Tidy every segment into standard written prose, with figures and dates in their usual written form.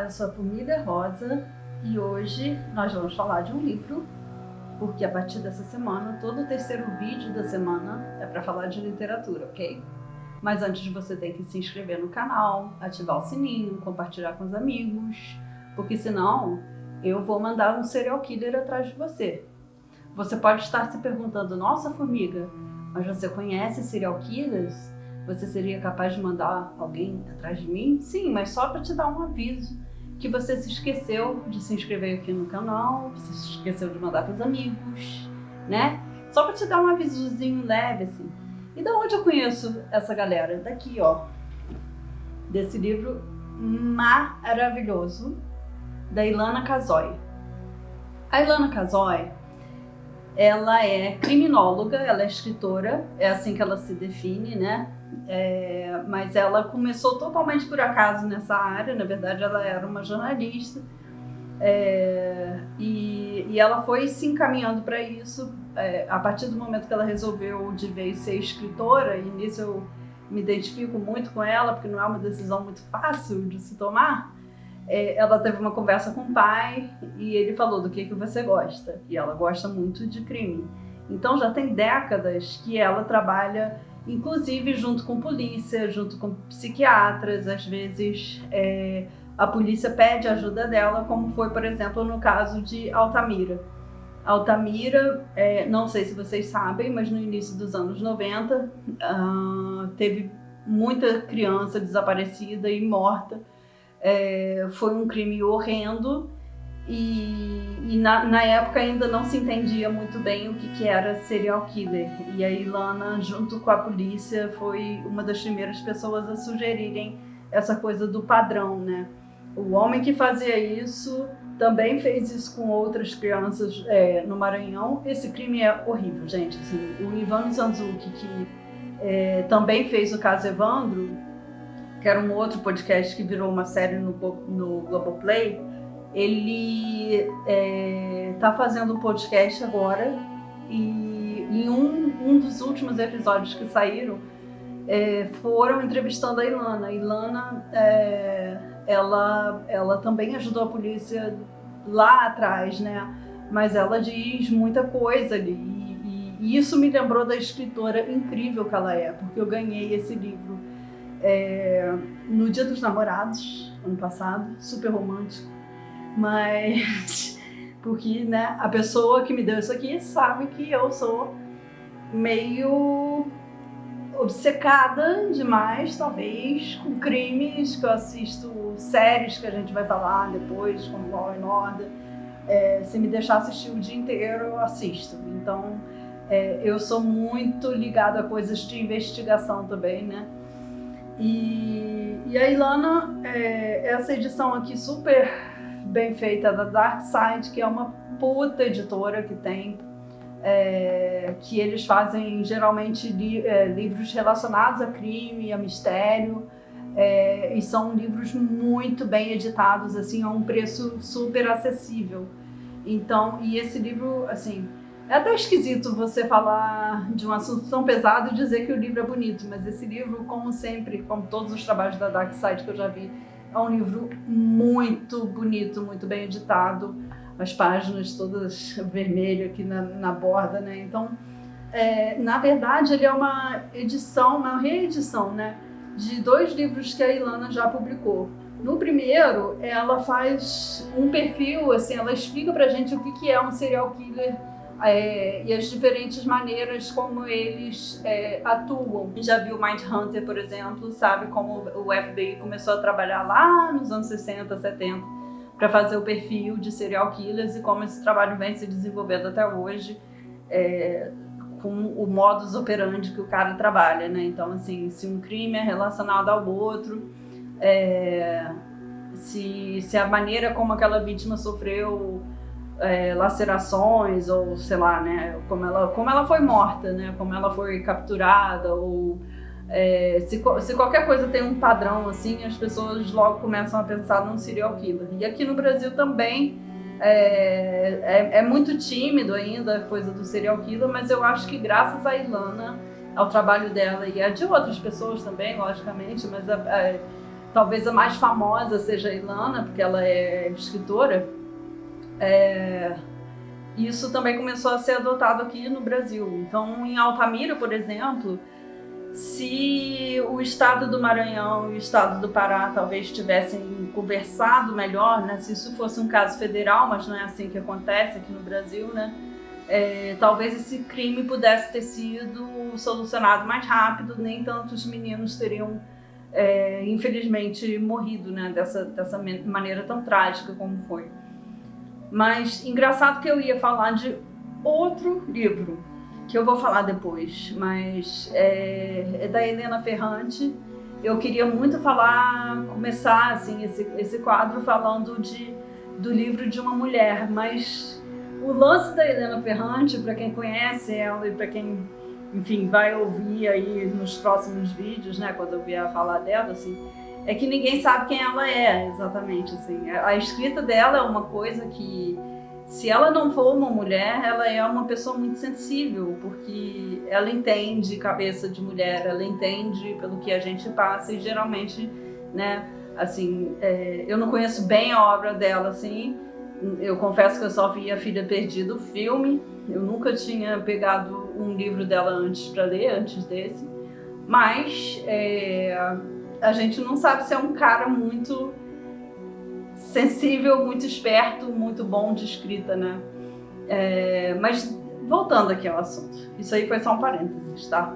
eu sou a Formiga Rosa e hoje nós vamos falar de um livro, porque a partir dessa semana, todo o terceiro vídeo da semana é para falar de literatura, ok? Mas antes você tem que se inscrever no canal, ativar o sininho, compartilhar com os amigos, porque senão eu vou mandar um serial killer atrás de você. Você pode estar se perguntando, nossa Formiga, mas você conhece serial killers? Você seria capaz de mandar alguém atrás de mim? Sim, mas só para te dar um aviso que você se esqueceu de se inscrever aqui no canal, você se esqueceu de mandar para os amigos, né? Só para te dar um avisozinho leve, assim. E da onde eu conheço essa galera? Daqui, ó, desse livro maravilhoso, da Ilana Casoy. A Ilana Casoy, ela é criminóloga, ela é escritora, é assim que ela se define, né? Mas ela começou totalmente por acaso nessa área, na verdade ela era uma jornalista, e ela foi se encaminhando para isso a partir do momento que ela resolveu de vez ser escritora, e nisso eu me identifico muito com ela, porque não é uma decisão muito fácil de se tomar. Ela teve uma conversa com o pai e ele falou do que você gosta, e ela gosta muito de crime. Então já tem décadas que ela trabalha, inclusive junto com polícia, junto com psiquiatras. Às vezes a polícia pede ajuda dela, como foi, por exemplo, no caso de Altamira. Altamira, não sei se vocês sabem, mas no início dos anos 90 teve muita criança desaparecida e morta. Foi um crime horrendo e na época ainda não se entendia muito bem o que era serial killer, e a Ilana, junto com a polícia, foi uma das primeiras pessoas a sugerirem essa coisa do padrão, né? O homem que fazia isso também fez isso com outras crianças no Maranhão. Esse crime é horrível, gente. Assim, o Ivan Mizanzuki, que também fez o caso Evandro, que era um outro podcast que virou uma série no Globoplay, ele está fazendo um podcast agora, e em um dos últimos episódios que saíram, foram entrevistando a Ilana. A Ilana, ela também ajudou a polícia lá atrás, né? Mas ela diz muita coisa ali, e isso me lembrou da escritora incrível que ela é, porque eu ganhei esse livro no Dia dos Namorados, ano passado, super romântico, mas porque, né, a pessoa que me deu isso aqui sabe que eu sou meio obcecada demais, talvez, com crimes, que eu assisto séries que a gente vai falar depois, como Law and Order. Se me deixar assistir o dia inteiro, eu assisto. Então, eu sou muito ligada a coisas de investigação também, né? E a Ilana, essa edição aqui super bem feita da Dark Side, que é uma puta editora que tem, que eles fazem geralmente livros relacionados a crime, a mistério, e são livros muito bem editados, assim, a um preço super acessível. Então, e esse livro, assim, é até esquisito você falar de um assunto tão pesado e dizer que o livro é bonito, mas esse livro, como sempre, como todos os trabalhos da Dark Side que eu já vi, é um livro muito bonito, muito bem editado, as páginas todas vermelhas aqui na borda, né? Então, na verdade, ele é uma edição, uma reedição, né, de 2 livros que a Ilana já publicou. No primeiro, ela faz um perfil, assim, ela explica pra gente o que é um serial killer, e as diferentes maneiras como eles atuam. Já viu Mindhunter, por exemplo, sabe como o FBI começou a trabalhar lá nos anos 60, 70 para fazer o perfil de serial killers, e como esse trabalho vem se desenvolvendo até hoje, com o modus operandi que o cara trabalha, né? Então, assim, se um crime é relacionado ao outro, se a maneira como aquela vítima sofreu lacerações, ou sei lá, né, como ela foi morta, né, como ela foi capturada, ou se qualquer coisa tem um padrão assim, as pessoas logo começam a pensar num serial killer. E aqui no Brasil também é muito tímido ainda a coisa do serial killer, mas eu acho que graças à Ilana, ao trabalho dela e a de outras pessoas também, logicamente, mas talvez a mais famosa seja a Ilana, porque ela é escritora, isso também começou a ser adotado aqui no Brasil. Então, em Altamira, por exemplo, se o estado do Maranhão e o estado do Pará talvez tivessem conversado melhor, né, se isso fosse um caso federal, mas não é assim que acontece aqui no Brasil, né, talvez esse crime pudesse ter sido solucionado mais rápido, nem tantos meninos teriam, infelizmente, morrido, né, dessa maneira tão trágica como foi. Mas engraçado que eu ia falar de outro livro, que eu vou falar depois, mas é da Helena Ferrante. Eu queria muito começar assim, esse quadro falando do livro de uma mulher, mas o lance da Helena Ferrante, para quem conhece ela e para quem, enfim, vai ouvir aí nos próximos vídeos, né, quando eu vier falar dela, assim, é que ninguém sabe quem ela é exatamente, assim. A escrita dela é uma coisa que, se ela não for uma mulher, ela é uma pessoa muito sensível, porque ela entende cabeça de mulher, ela entende pelo que a gente passa e geralmente, né, assim, eu não conheço bem a obra dela, assim, eu confesso que eu só vi A Filha Perdida, o filme, eu nunca tinha pegado um livro dela antes para ler, antes desse, mas a gente não sabe se é um cara muito sensível, muito esperto, muito bom de escrita, né? Mas voltando aqui ao assunto, isso aí foi só um parênteses, tá?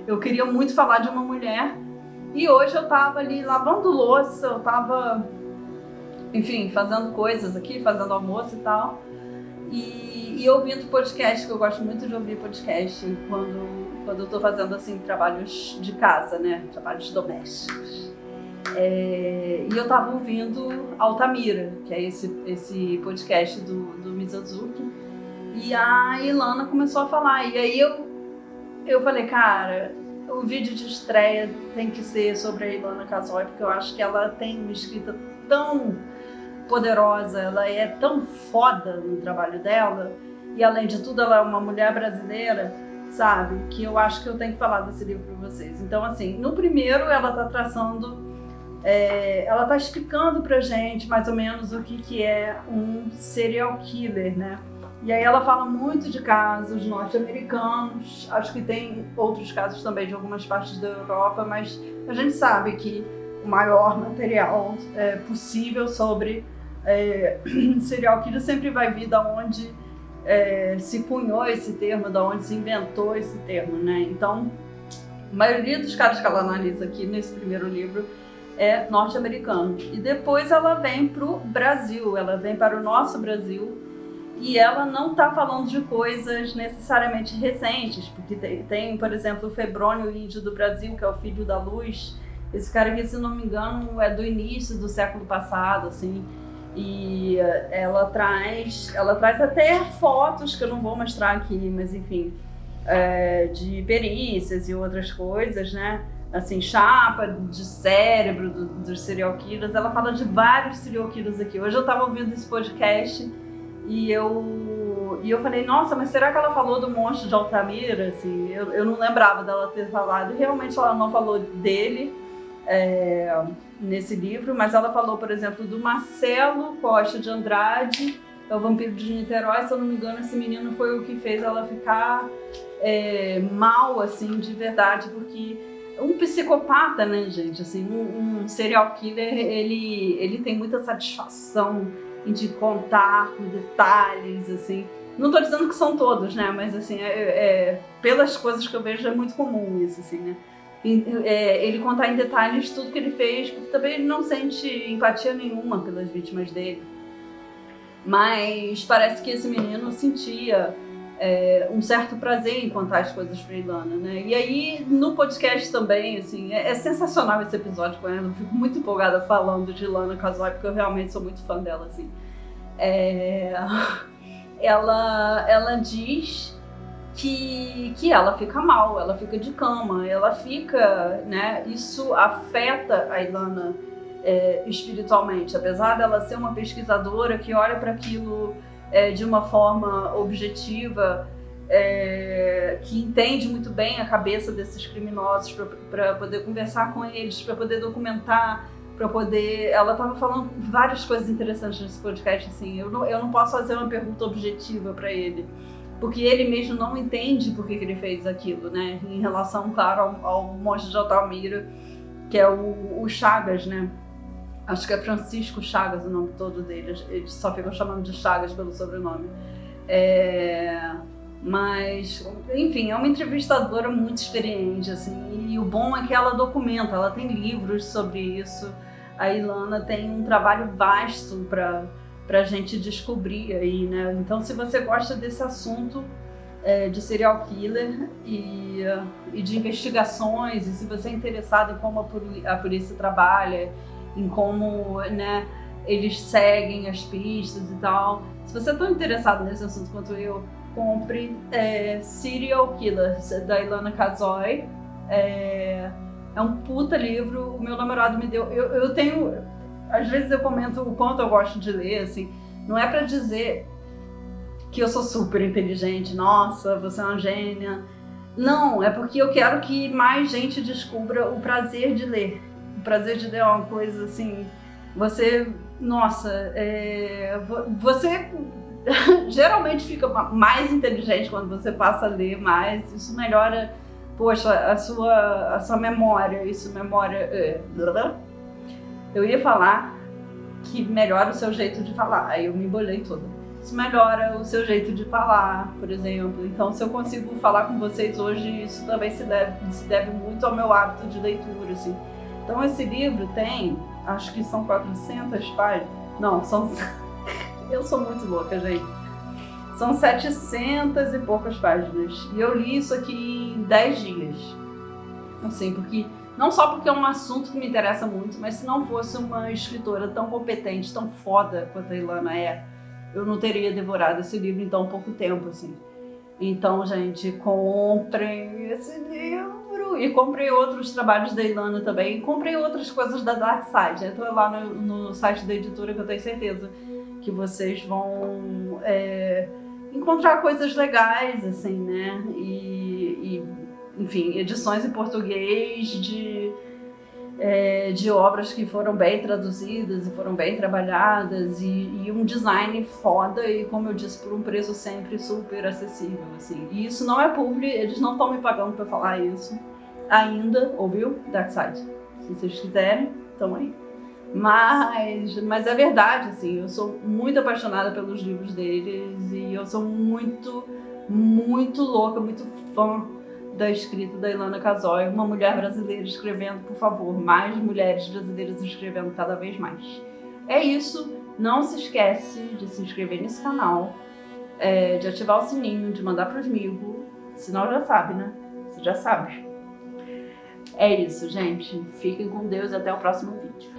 Eu queria muito falar de uma mulher e hoje eu tava ali lavando louça, eu tava, enfim, fazendo coisas aqui, fazendo almoço e tal, e ouvindo podcast, que eu gosto muito de ouvir podcast quando eu tô fazendo, assim, trabalhos de casa, né? Trabalhos domésticos. E eu tava ouvindo Altamira, que é esse podcast do Mizanzuki, e a Ilana começou a falar, e aí eu falei, cara, o vídeo de estreia tem que ser sobre a Ilana Casoy, porque eu acho que ela tem uma escrita tão poderosa, ela é tão foda no trabalho dela, e além de tudo ela é uma mulher brasileira, sabe, que eu acho que eu tenho que falar desse livro para vocês. Então, assim, no primeiro ela tá traçando, ela tá explicando pra gente mais ou menos o que é um serial killer, né? E aí ela fala muito de casos norte-americanos, acho que tem outros casos também de algumas partes da Europa, mas a gente sabe que o maior material possível sobre serial killer sempre vai vir da onde se cunhou esse termo, da onde se inventou esse termo, né? Então, a maioria dos casos que ela analisa aqui nesse primeiro livro é norte-americano. E depois ela vem para o Brasil, ela vem para o nosso Brasil, e ela não está falando de coisas necessariamente recentes, porque tem, por exemplo, o Febrônio Índio do Brasil, que é o Filho da Luz. Esse cara aqui, se não me engano, é do início do século passado, assim, e ela traz até fotos que eu não vou mostrar aqui, mas enfim, de perícias e outras coisas, né? Assim, chapa de cérebro dos serial killers. Ela fala de vários serial killers aqui. Hoje eu estava ouvindo esse podcast e eu falei, nossa, mas será que ela falou do monstro de Altamira? Assim, eu não lembrava dela ter falado. E realmente ela não falou dele nesse livro, mas ela falou, por exemplo, do Marcelo Costa de Andrade, é o Vampiro de Niterói. Se eu não me engano, esse menino foi o que fez ela ficar mal, assim, de verdade, porque um psicopata, né, gente, assim, um serial killer, ele tem muita satisfação em te contar com detalhes, assim. Não tô dizendo que são todos, né, mas assim, pelas coisas que eu vejo é muito comum isso, assim, né. Ele contar em detalhes tudo que ele fez, porque também ele não sente empatia nenhuma pelas vítimas dele. Mas parece que esse menino sentia um certo prazer em contar as coisas pra Ilana, né? E aí, no podcast também, assim, é sensacional esse episódio com ela. Eu fico muito empolgada falando de Ilana Casoy, porque eu realmente sou muito fã dela, assim. Ela diz que ela fica mal, ela fica de cama, ela fica, né? Isso afeta a Ilana espiritualmente, apesar dela ser uma pesquisadora que olha para aquilo de uma forma objetiva. que entende muito bem a cabeça desses criminosos para poder conversar com eles, para poder documentar, para poder... Ela estava falando várias coisas interessantes nesse podcast, assim, eu não posso fazer uma pergunta objetiva para ele, porque ele mesmo não entende por que ele fez aquilo, né, em relação, claro, ao monge de Altamira, que é o Chagas, né, acho que é Francisco Chagas o nome todo dele, eles só ficam chamando de Chagas pelo sobrenome. Mas, enfim, é uma entrevistadora muito experiente, assim, e o bom é que ela documenta, ela tem livros sobre isso. A Ilana tem um trabalho vasto para a gente descobrir aí, né? Então, se você gosta desse assunto de serial killer e de investigações, e se você é interessado em como a polícia trabalha, em como, né, eles seguem as pistas e tal, se você é tão interessado nesse assunto quanto eu, compre Serial Killers, da Ilana Kazoy. É um puta livro, o meu namorado me deu. Eu tenho, às vezes eu comento o quanto eu gosto de ler, assim, não é pra dizer que eu sou super inteligente, nossa, você é uma gênia. Não, é porque eu quero que mais gente descubra o prazer de ler. O prazer de ler é uma coisa assim, você, nossa, você geralmente fica mais inteligente quando você passa a ler mais, isso melhora, poxa, a sua memória, eu ia falar que melhora o seu jeito de falar, aí eu me embolei toda. Isso melhora o seu jeito de falar, por exemplo. Então, se eu consigo falar com vocês hoje, isso também se deve muito ao meu hábito de leitura, assim. Então, esse livro tem, acho que são 400 páginas, não, são... Eu sou muito louca, gente. São 700 e poucas páginas. E eu li isso aqui em 10 dias. Assim, não só porque é um assunto que me interessa muito, mas se não fosse uma escritora tão competente, tão foda quanto a Ilana é, eu não teria devorado esse livro em tão pouco tempo, assim. Então, gente, comprem esse livro. E comprem outros trabalhos da Ilana também. E comprem outras coisas da Dark Side. Entra lá no site da editora que eu tenho certeza que vocês vão encontrar coisas legais, assim, né? E enfim, edições em português de obras que foram bem traduzidas e foram bem trabalhadas e um design foda e, como eu disse, por um preço sempre super acessível, assim. E isso não é publi, eles não estão me pagando pra falar isso ainda, ouviu? Dark Side. Se vocês quiserem, estão aí. Mas é verdade, assim, eu sou muito apaixonada pelos livros deles e eu sou muito, muito louca, muito fã da escrita da Ilana Kazoy, uma mulher brasileira escrevendo, por favor, mais mulheres brasileiras escrevendo cada vez mais. É isso, não se esquece de se inscrever nesse canal, de ativar o sininho, de mandar pros amigos, senão já sabe, né? Você já sabe. É isso, gente. Fiquem com Deus e até o próximo vídeo.